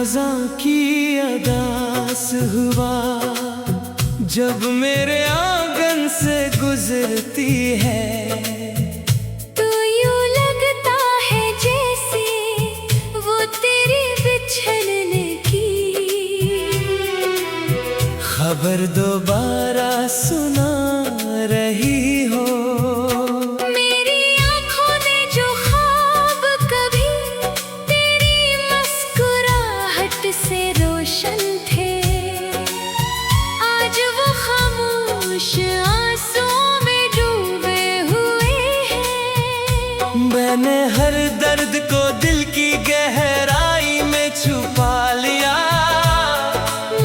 खजा की अदास हुआ जब मेरे आंगन से गुजरती है। तो यूं लगता है जैसे वो तेरी बिछड़ने की खबर दोबारा सुना रही हो। मेरी आंखों ने जो ख्वाब कभी तेरी मुस्कुराहट से रोशन थे, आज वो खामोश आंसुओं में डूबे हुए हैं। मैंने हर दर्द को दिल की गहराई में छुपा लिया,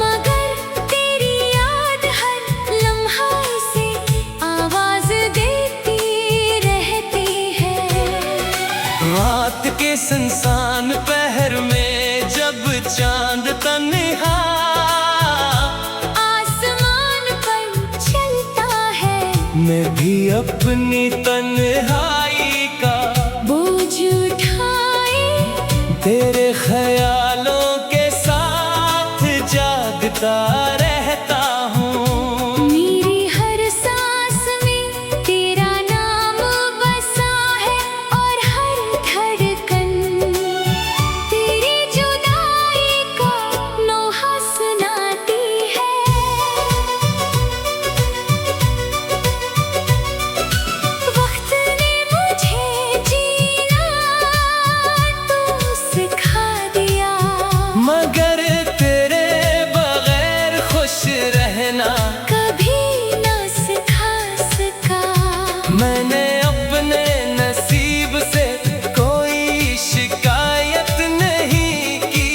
मगर तेरी याद हर लम्हा से आवाज देती रहती है। रात के सुनसान पहर में जब चांद तन्हा आसमान पर चलता है, मैं भी अपनी तन्हाई का बोझ उठाए तेरे ख्यालों के साथ जागता रहता हूँ। मेरी हर सांस में तेरा नाम बसा है और हर धड़कन तेरी जुदाई का नोहा सुनाती है। वक्त ने मुझे जीना तो सिखा दिया, मगर तेरे बगैर खुश रहना कभी ना सिखा सका। मैंने अपने नसीब से कोई शिकायत नहीं की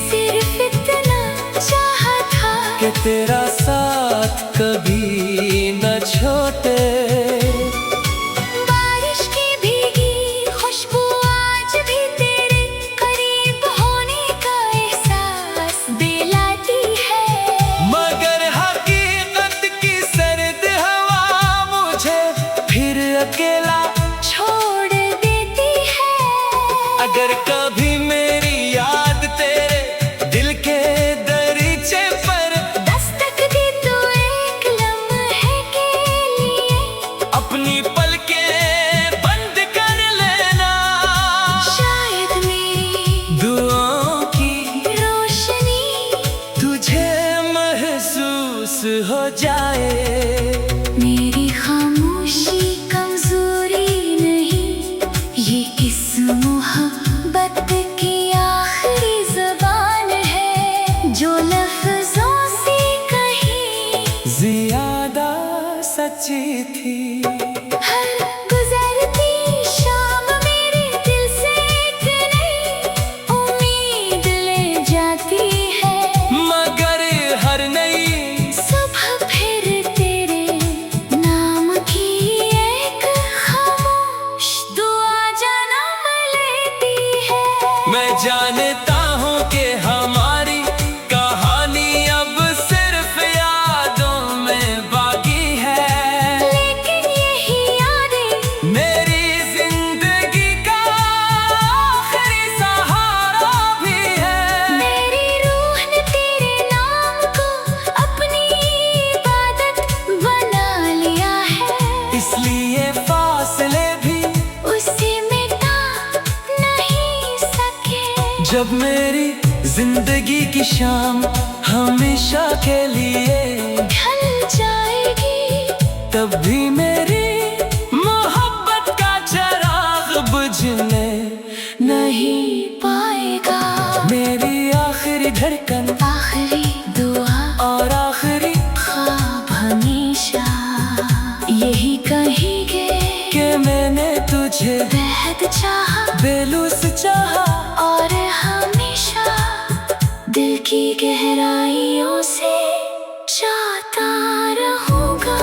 सिर्फ इतना चाहा था कि तेरा साथ कभी न छोड़े। बारिश की भीगी खुशबू आज भी तेरे करीब होने का एहसास दिलाती है, मगर हकीकत की सर्द हवा मुझे फिर अकेला छोड़ देती है। अगर कभी मेरी याद तेरे दिल के दरीचे पर दस्तक दी तो एक लम्हे के लिए अपनी पलकें बंद कर लेना, शायद मेरी दुआओं की रोशनी तुझे महसूस हो जाए। मेरी खामोशी कमजोरी नहीं, ये इस मोहब्बत की आखिरी ज़बान है जो लफ्ज़ों से कहीं ज्यादा सच्ची थी। हर गुजरती शाम मेरे दिल से एक नई उम्मीद ले जाती है, मगर हर नई सुबह फिर तेरे नाम की एक खामोश दुआ जन्म लेती है। मैं जानता हूँ कि हमारी कहानी अब सिर्फ यादों में बाकी है, लेकिन यही यादें मेरी जिंदगी का आखिरी सहारा भी है। मेरी रूह ने तेरे नाम को अपनी इबादत बना लिया है, इसलिए फासले भी उसे मिटा नहीं सके। जब मेरी जिंदगी की शाम हमेशा के लिए ढल जाएगी तब भी मेरी मोहब्बत का चिराग बुझने नहीं पाएगा। मेरी आखिरी धड़कन आखिरी दुआ और आखिरी ख्वाब हमेशा यही कहेंगे कि मैंने तुझे बेहद चाहा बेलूस चाहा और हमेशा दिल की गहराइयों से चाहता रहूंगा।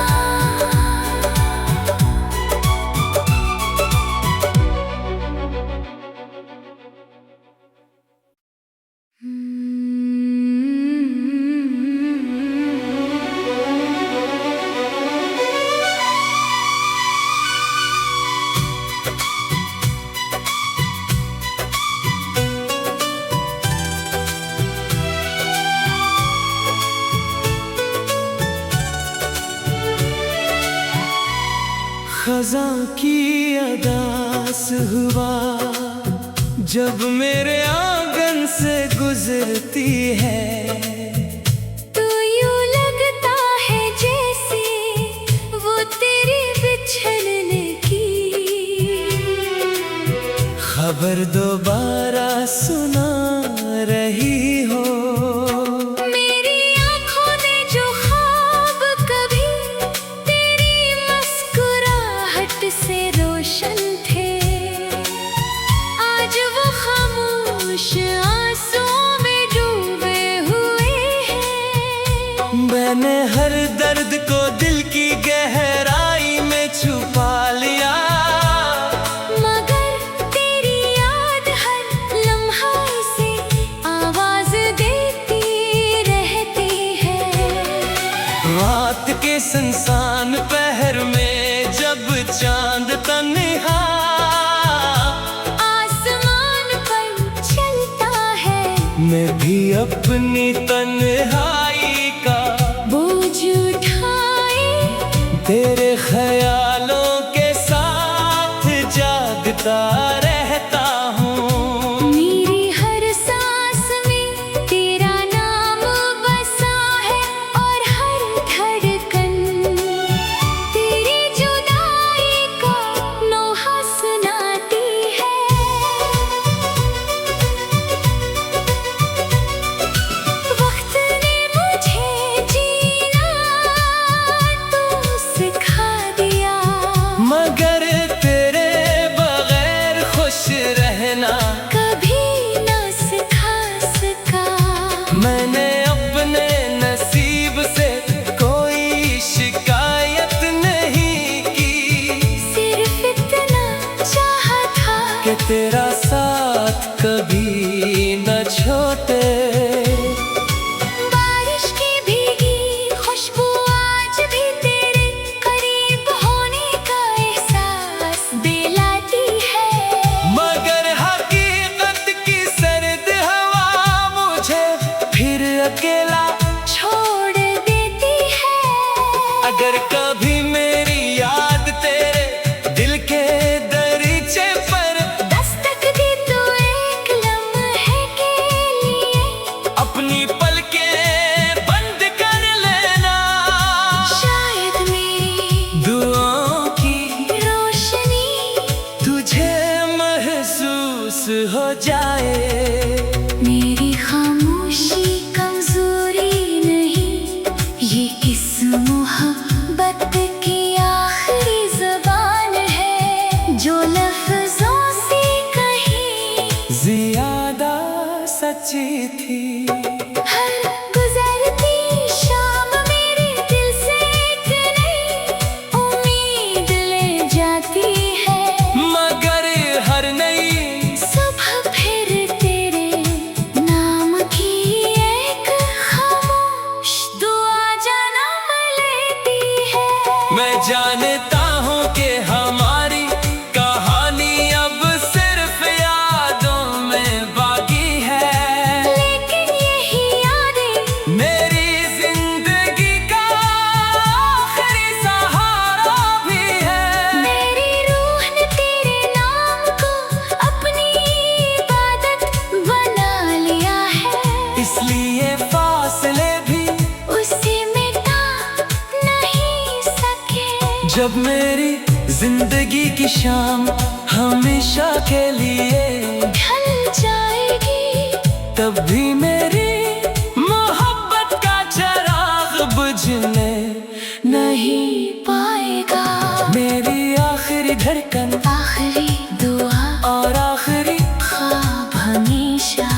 खज़ां की अदास हुआ जब मेरे आंगन से गुजरती है। तो यूं लगता है जैसे वो तेरी बिछड़ने की खबर दोबारा सुना रही हो। मेरी आंखों ने जो ख्वाब कभी तेरी मुस्कुराहट से रोशन थे, आज वो खामोश आंसुओं में डूबे हुए हैं। मैंने हर दर्द को दिल की गहराई में छुपा लिया, मगर तेरी याद हर लम्हा से आवाज देती रहती है। रात के सुनसान पहर में जब चांद तन्हा आसमान पर चलता है, मैं भी अपनी तन्हाई का बोझ उठाए तेरे ख्यालों के साथ जागता रहता हूँ। मेरी हर सांस में तेरा नाम बसा है और हर धड़कन तेरी जुदाई का नोहा सुनाती है। वक्त ने मुझे जीना तो सिखा दिया, मगर तेरे बगैर खुश रहना कभी ना सिखा सका। मैंने अपने नसीब से कोई शिकायत नहीं की, सिर्फ इतना चाहा था कि तेरा साथ कभी न छोटे। बारिश की भीगी खुशबू आज भी तेरे करीब होने का एहसास दिलाती है। मगर हकीकत की सर्द हवा मुझे फिर अकेला छोड़ देती है। अगर कभी मेरी याद तेरे दिल के दरीचे पर दस्तक दी तो एक लम्हे के लिए अपनी पलकें बंद कर लेना, शायद मेरी दुआओं की रोशनी तुझे महसूस हो जाए। मेरी खामोशी कमजोरी नहीं, ये इस मोहब्बत की आखिरी ज़बान है जो लफ्ज़ों से कहीं ज्यादा सच्ची थी। हर गुजरती शाम मेरे दिल से एक नई उम्मीद ले जाती है, मगर हर नई सुबह फिर तेरे नाम की एक खामोश दुआ जन्म लेती है। मैं जानता हूँ कि हमारी कहानी अब सिर्फ यादों में बाकी है, लेकिन यही यादें मेरी जिंदगी का आखिरी सहारा भी है। मेरी रूह ने तेरे नाम को अपनी इबादत बना लिया है, इसलिए फासले भी उसे मिटा नहीं सके। जब मेरी जिंदगी की शाम हमेशा के लिए ढल जाएगी, तब भी मेरी मोहब्बत का चिराग बुझने नहीं पाएगा। मेरी आखिरी धड़कन आखिरी दुआ और आखिरी ख्वाब हमेशा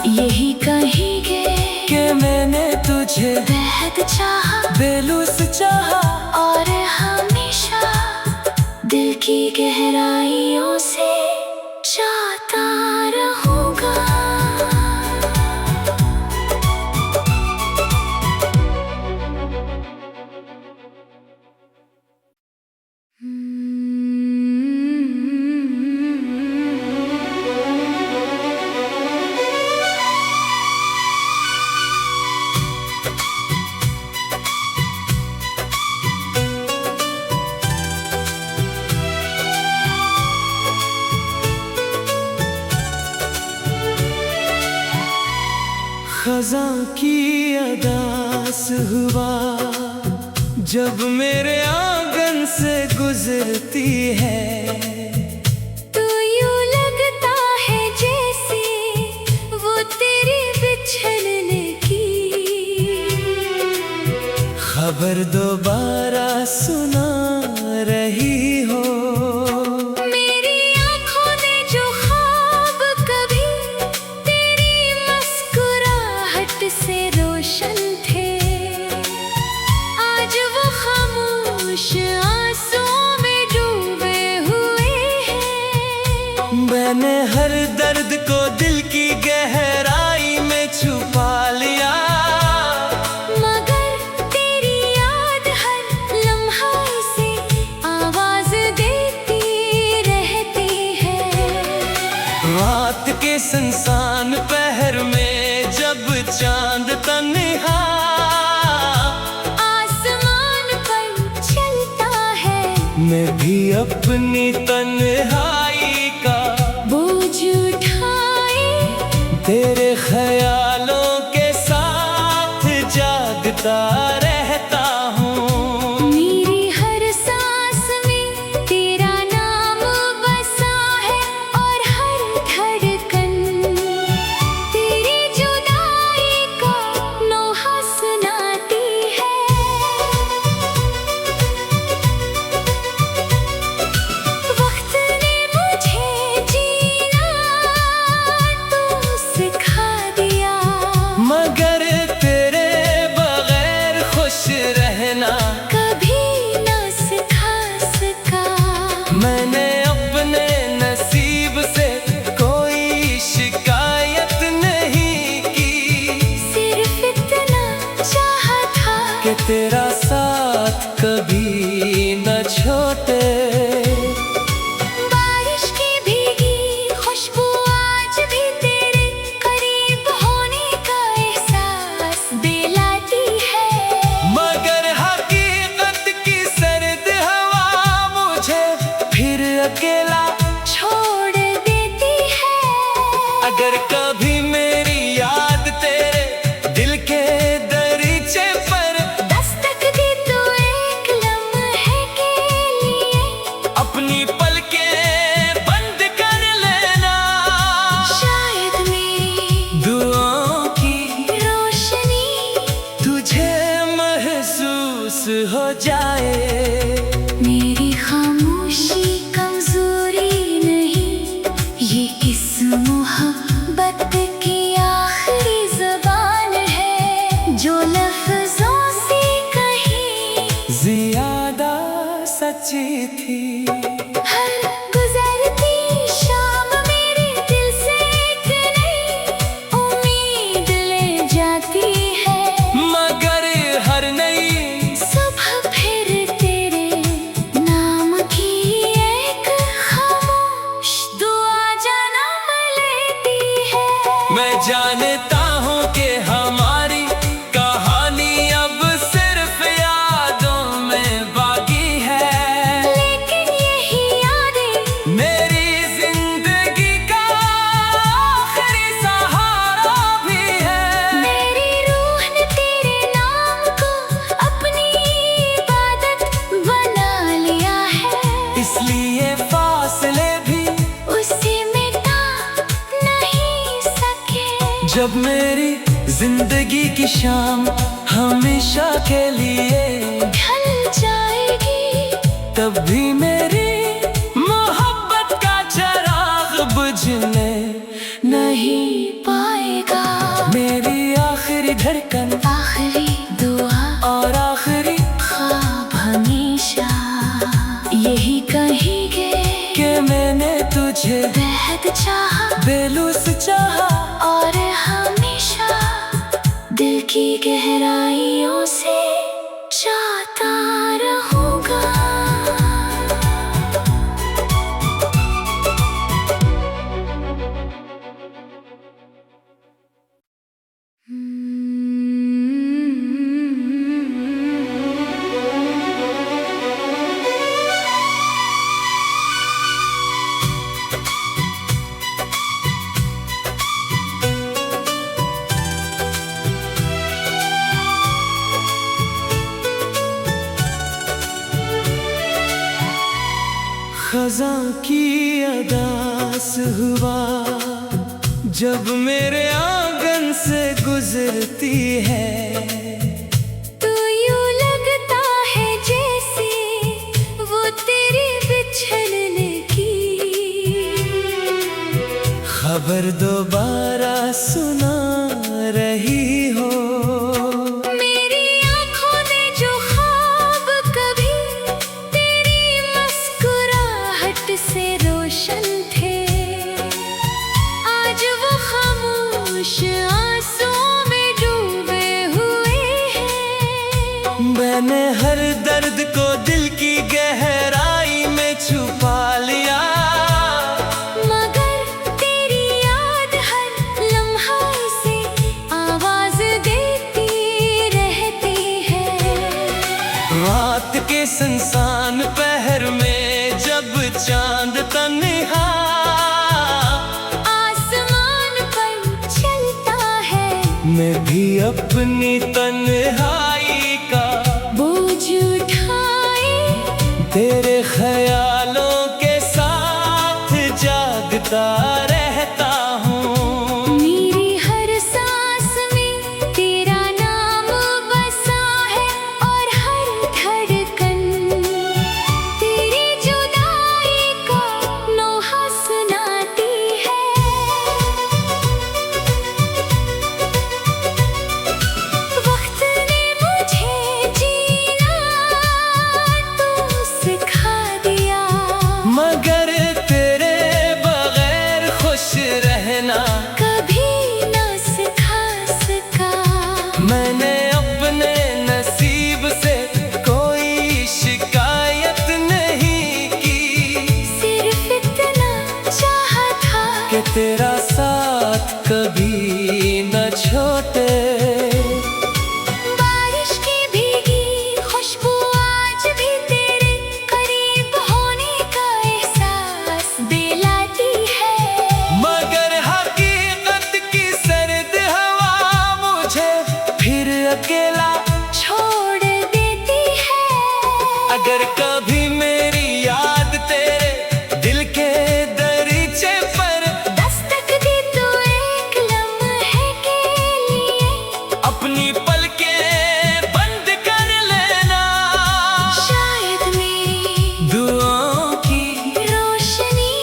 यही कहेंगे कि मैंने तुझे बेहद चाहा बेलूस चाहा। और हमेशा दिल की गहराइयों से चाहता रहूंगा। खजां की अदास हुआ जब मेरे आंगन से गुजरती है। तो यूं लगता है जैसे वो तेरी बिछड़ने की खबर दोबारा सुना रही हो। मेरी आंखों ने जो ख्वाब कभी तेरी मुस्कुराहट से रोशन थे, आज वो खामोश आंसुओं में डूबे हुए हैं। मैंने हर दर्द को दिल की गहराई में छुपा लिया, मगर तेरी याद हर लम्हा से आवाज देती रहती है। रात के सुनसान पहर में जब चांद तन्हा आसमान पर चलता है, मैं भी अपनी तन्हाई का बोझ उठाए तेरे ख्यालों के साथ जागता रहता हूँ। मेरी हर सांस में तेरा नाम बसा है और हर धड़कन तेरी जुदाई का नोहा सुनाती है। वक्त ने मुझे जीना तो सिखा दिया, मगर तेरे बगैर खुश रहना कभी ना सिखा सका। मैंने अपने नसीब से कोई शिकायत नहीं की, सिर्फ इतना चाहा था कि तेरा साथ कभी न छोटे। बारिश की भीगी खुशबू आज भी तेरे करीब होने का एहसास दिलाती है। मगर हकीकत की सर्द हवा मुझे फिर अकेला छोड़ देती है। अगर कभी मेरी याद तेरे दिल के दरीचे पर दस्तक दी तो एक लम्हे के लिए अपनी पलकें बंद कर लेना, शायद मेरी दुआओं की रोशनी तुझे महसूस हो जाए। मेरी खामोशी कमजोरी नहीं, ये इस मोहब्बत की आखिरी ज़बान है जो लफ्ज़ों से कहीं ज्यादा सच्ची थी। हर गुजरती शाम मेरे दिल से एक नई उम्मीद ले जाती है, मगर हर नई सुबह फिर तेरे नाम की एक खामोश दुआ जन्म लेती है। मैं जानता हूँ कि हमारी कहानी अब सिर्फ यादों में बाकी है, लेकिन यही यादें मेरी जिंदगी का आखिरी सहारा भी है। मेरी रूह ने तेरे नाम को अपनी इबादत बना लिया है, इसलिए फासले भी उसे मिटा नहीं सके। जब मेरी जिंदगी की शाम हमेशा के लिए ढल जाएगी, तब भी मेरी मोहब्बत का चिराग बुझने नहीं पाएगा। मेरी आखिरी धड़कन आखिरी दुआ और आखिरी ख्वाब हमेशा यही कहेंगे कि मैंने तुझे बेहद चाहा बेलूस चाहा। और हमेशा दिल की गहराइयों से चाहता रहूंगा। खज़ां की अदास हुआ जब मेरे आंगन से गुजरती है। तो यूं लगता है जैसे वो तेरी बिछड़ने की खबर दोबारा सुना रही हो। मेरी आँखों ने जो ख्वाब कभी तेरी मुस्कुराहट से रोशन थे, आज वो खामोश आंसुओं में डूबे हुए हैं। मैंने हर दर्द को दिल की गहराई में छुपा लिया, मगर तेरी याद हर लम्हा से आवाज देती रहती है। रात के सुनसान पहर में जब चांद तन्हा आसमान पर चलता है, मैं भी अपनी तन्हाई का बोझ उठाए तेरे ख्यालों के साथ जागता रहता हूँ। मेरी हर सांस में तेरा नाम बसा है और हर धड़कन तेरी जुदाई का नोहा सुनाती है। वक्त ने मुझे जीना तो सिखा दिया, मगर तेरे बगैर खुश रहना कभी न सिखा सका। मैंने अपने नसीब से कोई शिकायत नहीं की, सिर्फ इतना चाहा था कि तेरा साथ कभी न छोटे। बारिश की भीगी खुशबू आज भी तेरे करीब होने का एहसास दिलाती है। मगर हकीकत की सर्द हवा मुझे फिर अकेला छोड़ देती है। अगर कभी मेरी याद तेरे दिल के दरीचे पर दस्तक दी तो एक लम्हे के लिए अपनी पलकें बंद कर लेना, शायद मेरी दुआओं की रोशनी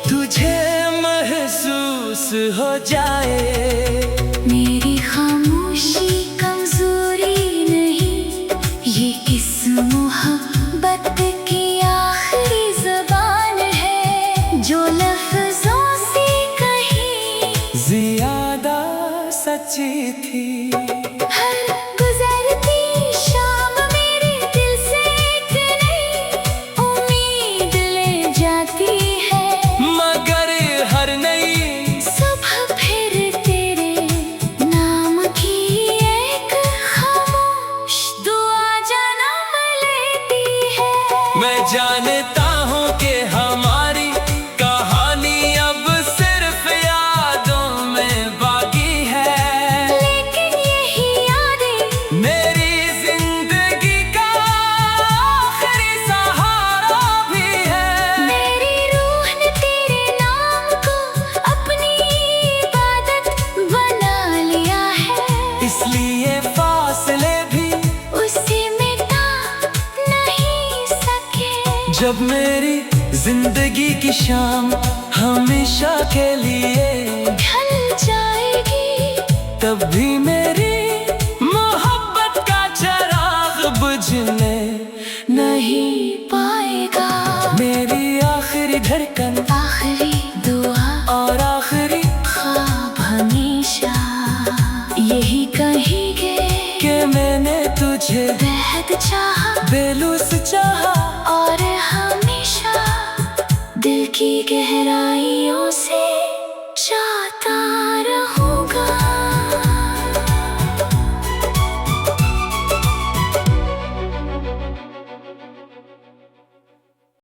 तुझे महसूस हो जाए। मेरी खामोशी कमजोरी नहीं, ये इस मोहब्बत की आखिरी ज़बान है जो लफ्ज़ों से कहीं ज्यादा सच्ची थी। हर गुजरती शाम मेरे दिल से एक नई उम्मीद ले जाती है, मगर हर नई सुबह फिर तेरे नाम की एक खामोश दुआ जन्म लेती है। मैं जानता हूँ कि हमारी कहानी अब सिर्फ यादों में बाकी है, लेकिन यही यादें मेरी जिंदगी का आखिरी सहारा भी है। मेरी रूह ने तेरे नाम को अपनी इबादत बना लिया है, इसलिए फासले भी उसे मिटा नहीं सके। जब मेरी जिंदगी की शाम हमेशा के लिए ढल जाएगी, तब भी मेरी मोहब्बत का चिराग बुझने नहीं पाएगा। मेरी आखिरी धड़कन आखिरी दुआ और आखिरी ख्वाब हमेशा यही कहेंगे कि मैंने तुझे बेहद चाहा बेलूस चाहा। और हमेशा दिल की गहराई